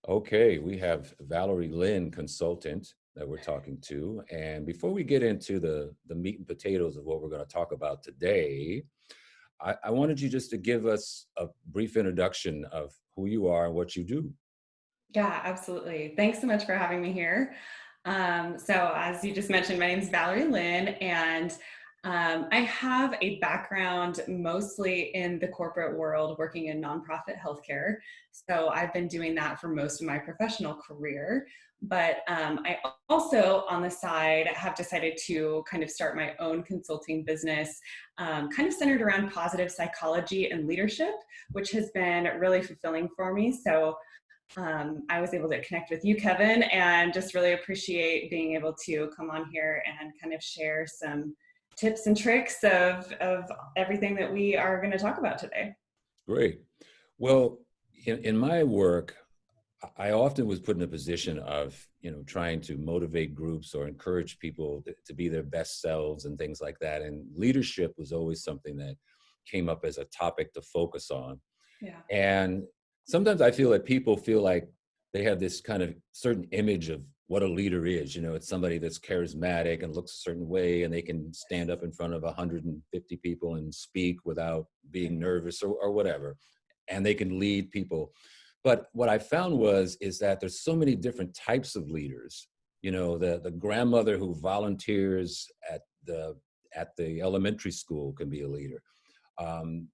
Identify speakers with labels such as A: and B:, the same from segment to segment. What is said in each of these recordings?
A: Okay, we have Valerie Lynn, consultant, that we're talking to. And before we get into the meat and potatoes of what we're going to talk about today, I wanted you just to give us a brief introduction of who you are and what you do.
B: Yeah, absolutely. Thanks so much for having me here. So, as you just mentioned, my name is Valerie Lynn, and I have a background mostly in the corporate world, working in nonprofit healthcare. So, I've been doing that for most of my professional career. But I also, on the side, have decided to kind of start my own consulting business, kind of centered around positive psychology and leadership, which has been really fulfilling for me. So, I was able to connect with you, Kevin, and just really appreciate being able to come on here and kind of share some tips and tricks of everything that we are going to talk about today.
A: Great. Well, in my work, I often was put in a position of, trying to motivate groups or encourage people to be their best selves and things like that. And leadership was always something that came up as a topic to focus on.
B: Yeah.
A: And sometimes I feel that people feel like they have this kind of certain image of what a leader is. It's somebody that's charismatic and looks a certain way, and they can stand up in front of 150 people and speak without being nervous or whatever. And they can lead people. But what I found is that there's so many different types of leaders. The grandmother who volunteers at the elementary school can be a leader. Um,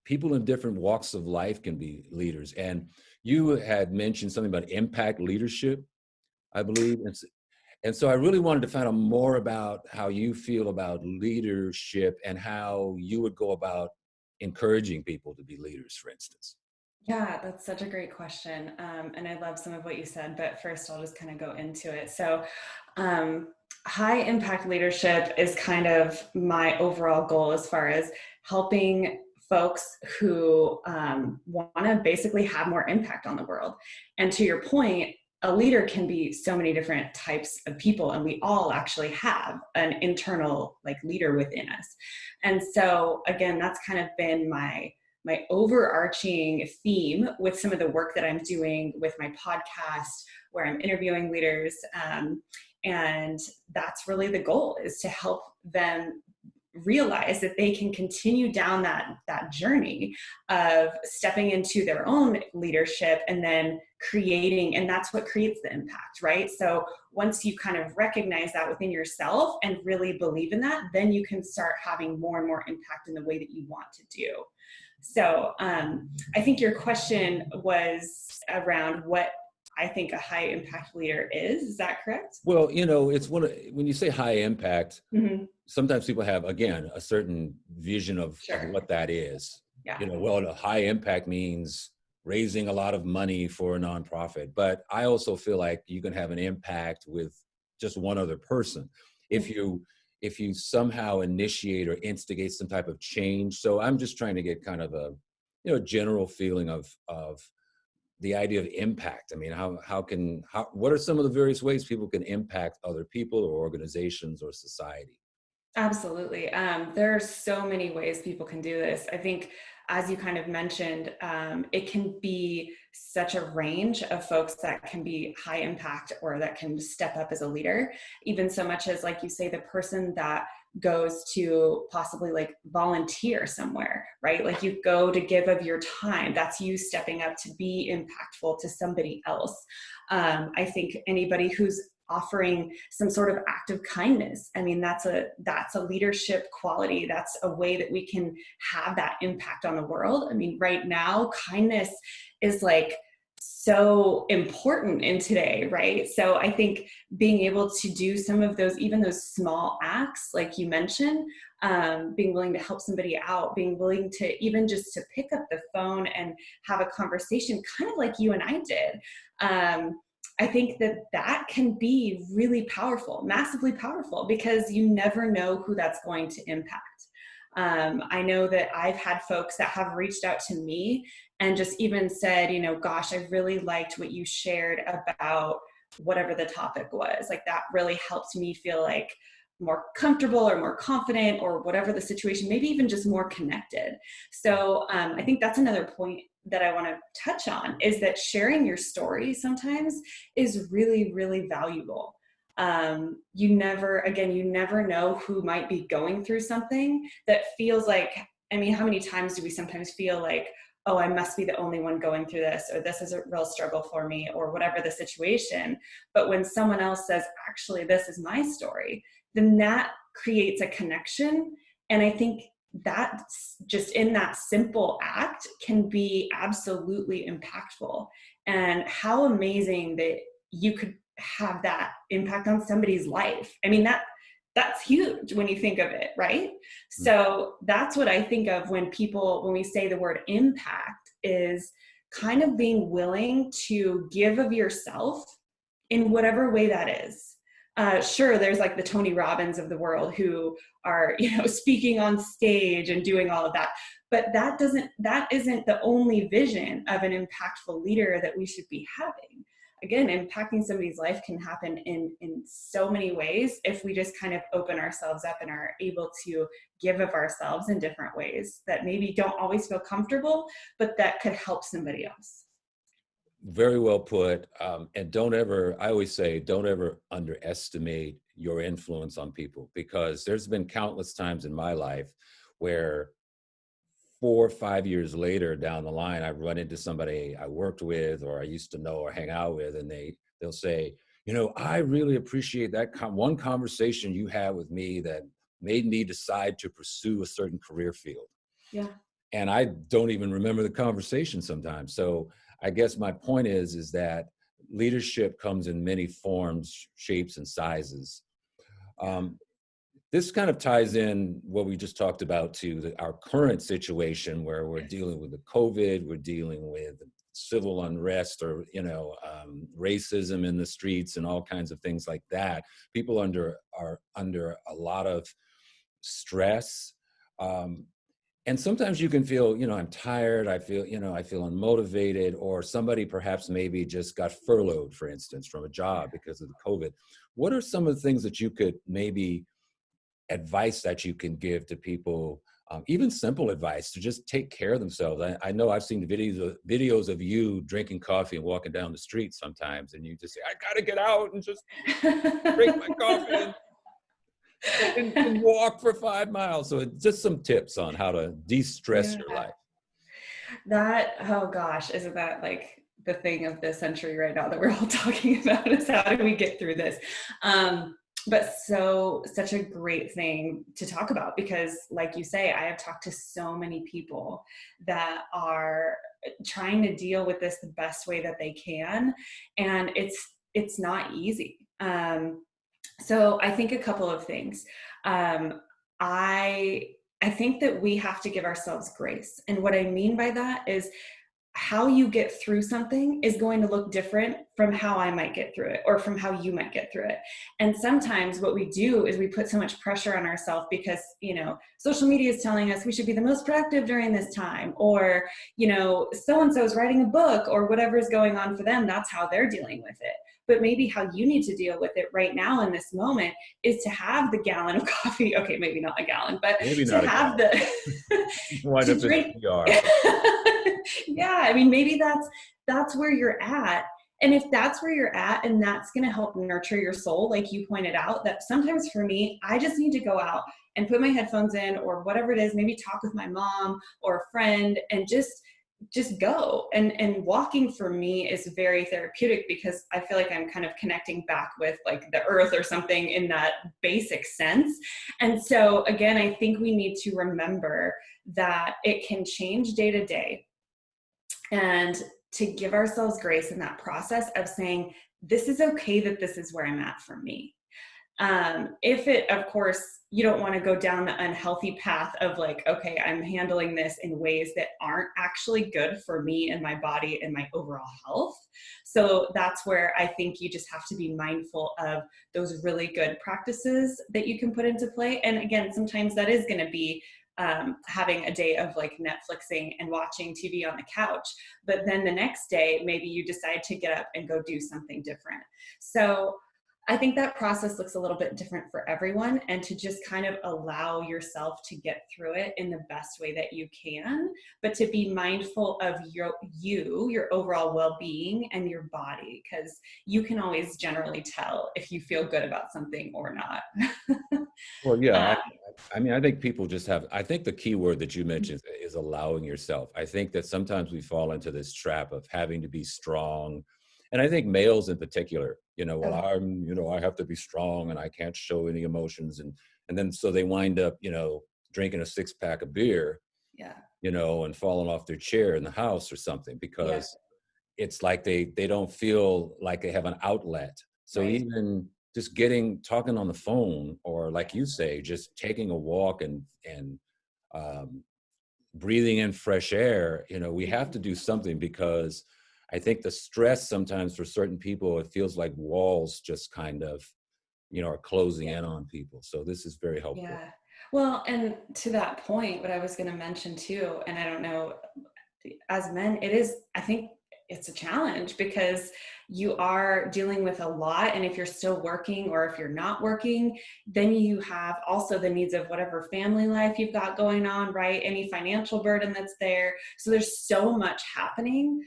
A: People in different walks of life can be leaders. And you had mentioned something about impact leadership, I believe. And so I really wanted to find out more about how you feel about leadership and how you would go about encouraging people to be leaders, for instance.
B: Yeah, that's such a great question. And I love some of what you said, but first I'll just kind of go into it. So, um, high impact leadership is kind of my overall goal as far as helping folks who want to basically have more impact on the world. And to your point, a leader can be so many different types of people, and we all actually have an internal like leader within us. And so, again, that's kind of been my overarching theme with some of the work that I'm doing with my podcast, where I'm interviewing leaders. And that's really the goal, is to help them realize that they can continue down that journey of stepping into their own leadership and then creating, and that's what creates the impact, right? So once you kind of recognize that within yourself and really believe in that, then you can start having more and more impact in the way that you want to do. So I think your question was around what I think a high impact leader is. Is that correct?
A: Well, it's when you say high impact,
B: Hmm.
A: sometimes people have, again, a certain vision of
B: Sure.
A: what that is.
B: Yeah.
A: Well, a high impact means raising a lot of money for a nonprofit. But I also feel like you can have an impact with just one other person if you somehow initiate or instigate some type of change. So I'm just trying to get kind of a general feeling of the idea of impact. I mean, what are some of the various ways people can impact other people or organizations or society?
B: Absolutely. There are so many ways people can do this. I think, as you kind of mentioned, it can be such a range of folks that can be high impact or that can step up as a leader, even so much as, like you say, the person that goes to possibly like volunteer somewhere, right? Like you go to give of your time. That's you stepping up to be impactful to somebody else. I think anybody who's offering some sort of act of kindness, I mean, that's a leadership quality. That's a way that we can have that impact on the world. I mean, right now kindness is like so important in today, right? So I think being able to do some of those, even those small acts like you mentioned, being willing to help somebody out, being willing to even just to pick up the phone and have a conversation, kind of like you and I did. I think that can be really powerful, massively powerful, because you never know who that's going to impact. I know that I've had folks that have reached out to me and just even said, gosh, I really liked what you shared about whatever the topic was. Like that really helped me feel like more comfortable or more confident or whatever the situation, maybe even just more connected. So I think that's another point that I want to touch on is that sharing your story sometimes is really, really valuable. You never know who might be going through something that feels like, I mean, how many times do we sometimes feel like, oh, I must be the only one going through this, or this is a real struggle for me, or whatever the situation. But when someone else says, actually, this is my story, then that creates a connection. And I think that just in that simple act can be absolutely impactful. And how amazing that you could have that impact on somebody's life. I mean, that's huge when you think of it, right? So that's what I think of when we say the word impact, is kind of being willing to give of yourself in whatever way that is. Sure, there's like the Tony Robbins of the world who are, speaking on stage and doing all of that, but that isn't the only vision of an impactful leader that we should be having. Again, impacting somebody's life can happen in so many ways if we just kind of open ourselves up and are able to give of ourselves in different ways that maybe don't always feel comfortable, but that could help somebody else.
A: Very well put. And I always say, don't ever underestimate your influence on people, because there's been countless times in my life where 4 or 5 years later down the line, I run into somebody I worked with or I used to know or hang out with, and they'll say, I really appreciate that one conversation you had with me that made me decide to pursue a certain career field.
B: Yeah.
A: And I don't even remember the conversation sometimes. So I guess my point is that leadership comes in many forms, shapes, and sizes. This kind of ties in what we just talked about to our current situation, where we're dealing with the COVID, we're dealing with civil unrest, or racism in the streets and all kinds of things like that. People are under a lot of stress. And sometimes you can feel, I'm tired. I feel unmotivated, or somebody perhaps maybe just got furloughed, for instance, from a job because of the COVID. What are some of the things that you could maybe advice that you can give to people, even simple advice to just take care of themselves? I know I've seen videos of you drinking coffee and walking down the street sometimes, and you just say, I got to get out and just drink my coffee and walk for 5 miles. So just some tips on how to de-stress your life.
B: Oh gosh, isn't that like the thing of the century right now that we're all talking about, is how do we get through this? But such a great thing to talk about, because like you say, I have talked to so many people that are trying to deal with this the best way that they can. And it's not easy. So I think a couple of things. I think that we have to give ourselves grace. And what I mean by that is, how you get through something is going to look different from how I might get through it, or from how you might get through it. And sometimes what we do is we put so much pressure on ourselves because, social media is telling us we should be the most productive during this time, or, so-and-so is writing a book, or whatever is going on for them. That's how they're dealing with it. But maybe how you need to deal with it right now in this moment is to have the gallon of coffee. Okay, maybe not a gallon, but
A: maybe
B: to have the to drink. Yeah, I mean, maybe that's where you're at. And if that's where you're at, and that's going to help nurture your soul, like you pointed out, that sometimes for me, I just need to go out and put my headphones in, or whatever it is, maybe talk with my mom or a friend, and just go. And walking for me is very therapeutic, because I feel like I'm kind of connecting back with like the earth or something in that basic sense. And so again, I think we need to remember that it can change day to day, and to give ourselves grace in that process of saying, this is okay that this is where I'm at for me. If it, of course, you don't want to go down the unhealthy path of like, okay, I'm handling this in ways that aren't actually good for me and my body and my overall health. So that's where I think you just have to be mindful of those really good practices that you can put into play. And again, sometimes that is going to be having a day of like Netflixing and watching TV on the couch, but then the next day, maybe you decide to get up and go do something different. So I think that process looks a little bit different for everyone, and to just kind of allow yourself to get through it in the best way that you can, but to be mindful of your overall well-being and your body, because you can always generally tell if you feel good about something or not.
A: Well, yeah,
B: uh,
A: I mean, I think people just have, I think the key word that you mentioned is allowing yourself. I think that sometimes we fall into this trap of having to be strong. And I think males in particular, well,
B: oh,
A: I have to be strong and I can't show any emotions. And then so they wind up, drinking a 6 pack of beer,
B: yeah,
A: and falling off their chair in the house or something,
B: yeah,
A: because it's like they don't feel like they have an outlet. So
B: right,
A: even just talking on the phone, or like you say, just taking a walk and um, breathing in fresh air, we have to do something, because I think the stress sometimes for certain people, it feels like walls just kind of, are closing
B: yeah.
A: in on people. So this is very helpful.
B: Yeah. Well, and to that point, what I was going to mention too, and I don't know, as men, I think it's a challenge because you are dealing with a lot. And if you're still working or if you're not working, then you have also the needs of whatever family life you've got going on, right? Any financial burden that's there. So there's so much happening.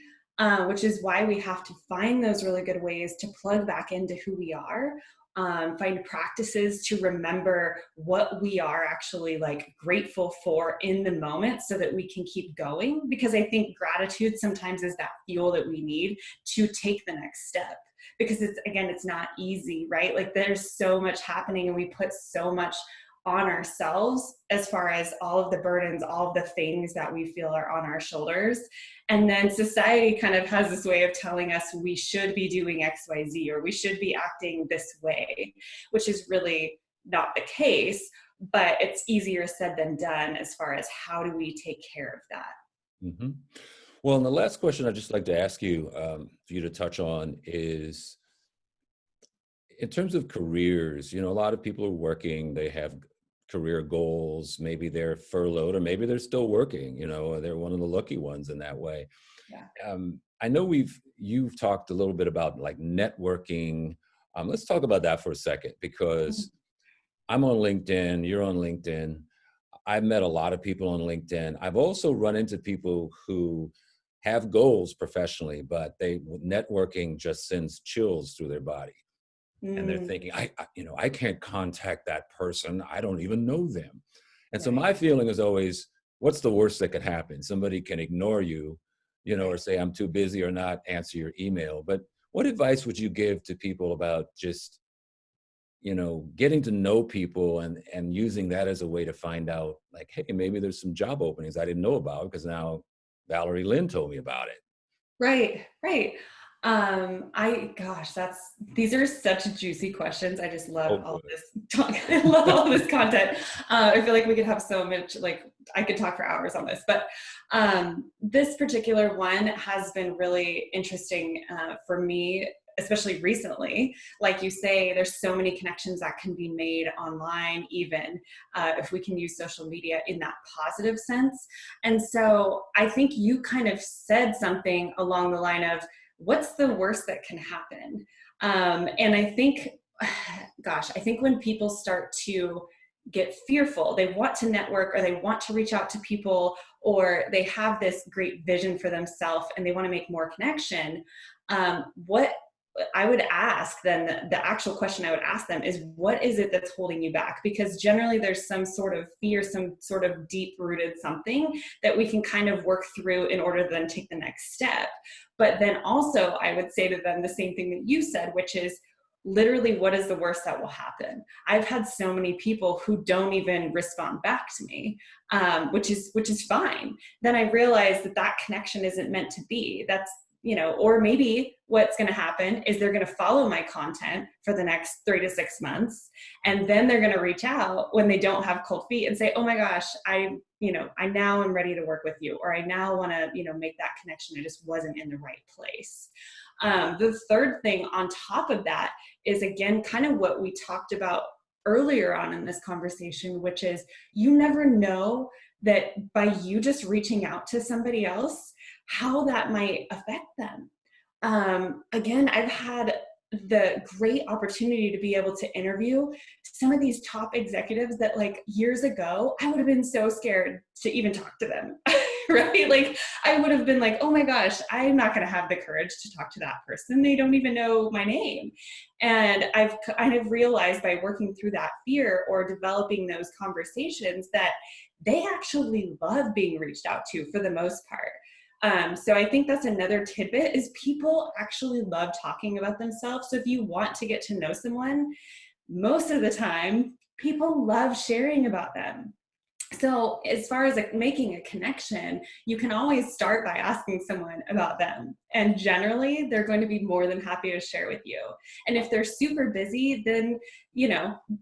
B: Which is why we have to find those really good ways to plug back into who we are, find practices to remember what we are actually like grateful for in the moment so that we can keep going. Because I think gratitude sometimes is that fuel that we need to take the next step. Because it's not easy, right? Like there's so much happening and we put so much on ourselves as far as all of the burdens, all of the things that we feel are on our shoulders. And then society kind of has this way of telling us we should be doing XYZ or we should be acting this way, which is really not the case, but it's easier said than done as far as how do we take care of that.
A: Hmm. Well, and the last question I'd just like to ask you, for you to touch on, is in terms of careers. A lot of people are working, they have career goals, maybe they're furloughed or maybe they're still working, they're one of the lucky ones in that way.
B: Yeah.
A: I know you've talked a little bit about like networking. Let's talk about that for a second, because I'm on LinkedIn, you're on LinkedIn. I've met a lot of people on LinkedIn. I've also run into people who have goals professionally, but networking just sends chills through their body. And they're
B: Mm,
A: thinking, I can't contact that person. I don't even know them. And so
B: right,
A: my feeling is always, what's the worst that could happen? Somebody can ignore you, or
B: right.
A: say I'm too busy or not answer your email. But what advice would you give to people about just, getting to know people and using that as a way to find out, like, hey, maybe there's some job openings I didn't know about because now Valerie Lynn told me about it.
B: Right, right. These are such juicy questions. I just love
A: Oh
B: all
A: boy.
B: this talk. I love all this content. I feel like we could have so much, like, I could talk for hours on this, but this particular one has been really interesting for me, especially recently. Like you say, there's so many connections that can be made online, even if we can use social media in that positive sense. And so I think you kind of said something along the line of, what's the worst that can happen? And I think, I think when people start to get fearful, they want to network or they want to reach out to people, or they have this great vision for themselves and they want to make more connection. What I would ask then, the actual question I would ask them is, what is it that's holding you back? Because generally there's some sort of fear, some sort of deep rooted something that we can kind of work through in order to then take the next step. But then also I would say to them the same thing that you said, which is literally, what is the worst that will happen? I've had so many people who don't even respond back to me, which is fine. Then I realize that that connection isn't meant to be. That's, or maybe what's going to happen is they're going to follow my content for the next 3 to 6 months. And then they're going to reach out when they don't have cold feet and say, oh my gosh, I now am ready to work with you, or I now want to, make that connection. I just wasn't in the right place. The third thing on top of that is, again, kind of what we talked about earlier on in this conversation, which is you never know that by you just reaching out to somebody else, how that might affect them. Again, I've had the great opportunity to be able to interview some of these top executives that like years ago, I would have been so scared to even talk to them, right? Like I would have been like, oh my gosh, I'm not going to have the courage to talk to that person. They don't even know my name. And I've kind of realized by working through that fear or developing those conversations that they actually love being reached out to for the most part. So I think that's another tidbit is people actually love talking about themselves. So if you want to get to know someone, most of the time, people love sharing about them. So as far as like making a connection, you can always start by asking someone about them. And generally, they're going to be more than happy to share with you. And if they're super busy, then,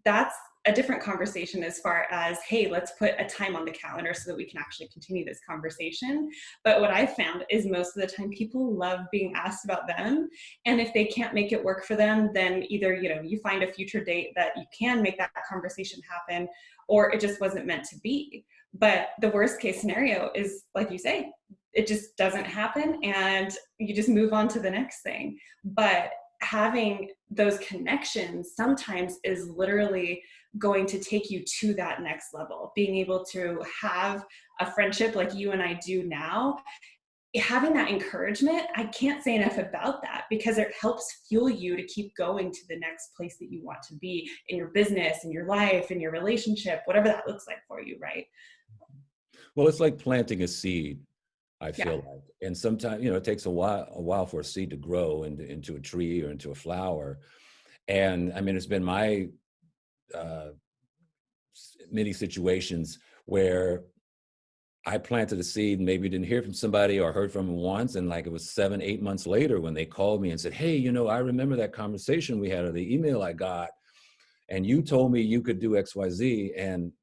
B: that's a different conversation as far as, hey, let's put a time on the calendar so that we can actually continue this conversation. But what I've found is most of the time people love being asked about them. And if they can't make it work for them, then either, you find a future date that you can make that conversation happen, or it just wasn't meant to be. But the worst case scenario is, like you say, it just doesn't happen and you just move on to the next thing. But having those connections sometimes is literally going to take you to that next level. Being able to have a friendship like you and I do now, having that encouragement, I can't say enough about that because it helps fuel you to keep going to the next place that you want to be in your business, in your life, in your relationship, whatever that looks like for you, right?
A: Well, it's like planting a seed, I
B: Yeah.
A: feel like. And sometimes, it takes a while for a seed to grow into a tree or into a flower. And I mean, it's been my uh, many situations where I planted a seed and maybe didn't hear from somebody or heard from them once. And like it was 7, 8 months later when they called me and said, hey, I remember that conversation we had or the email I got, and you told me you could do XYZ. And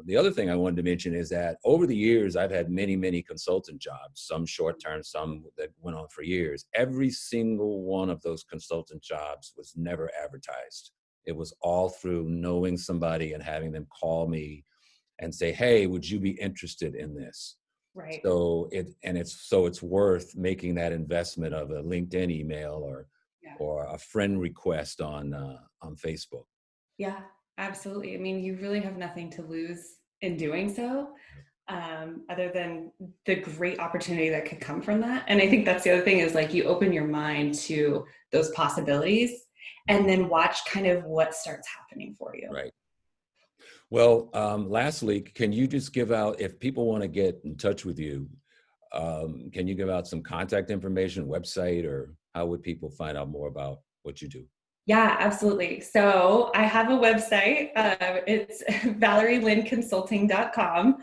A: the other thing I wanted to mention is that over the years, I've had many, many consultant jobs, some short-term, some that went on for years. Every single one of those consultant jobs was never advertised. It was all through knowing somebody and having them call me and say, hey, would you be interested in this?
B: Right.
A: So it's worth making that investment of a LinkedIn email or a friend request on Facebook.
B: Yeah, absolutely. I mean, you really have nothing to lose in doing so, other than the great opportunity that could come from that. And I think that's the other thing is like you open your mind to those possibilities and then watch kind of what starts happening for you.
A: Right. Well, lastly, can you just give out, if people want to get in touch with you, can you give out some contact information, website, or how would people find out more about what you do?
B: Yeah, absolutely. So I have a website. It's ValerieLynnConsulting.com.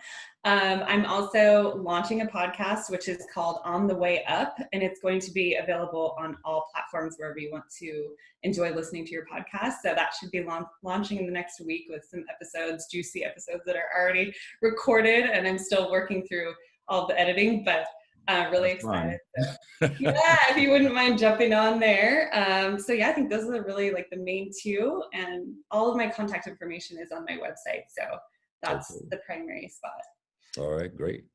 B: I'm also launching a podcast, which is called On the Way Up, and it's going to be available on all platforms wherever you want to enjoy listening to your podcast. So that should be launching in the next week with some episodes, juicy episodes that are already recorded, and I'm still working through all the editing, but really excited. So, yeah, if you wouldn't mind jumping on there. So yeah, I think those are really like the main two, and all of my contact information is on my website. So that's
A: Okay.
B: the primary spot.
A: All right, great.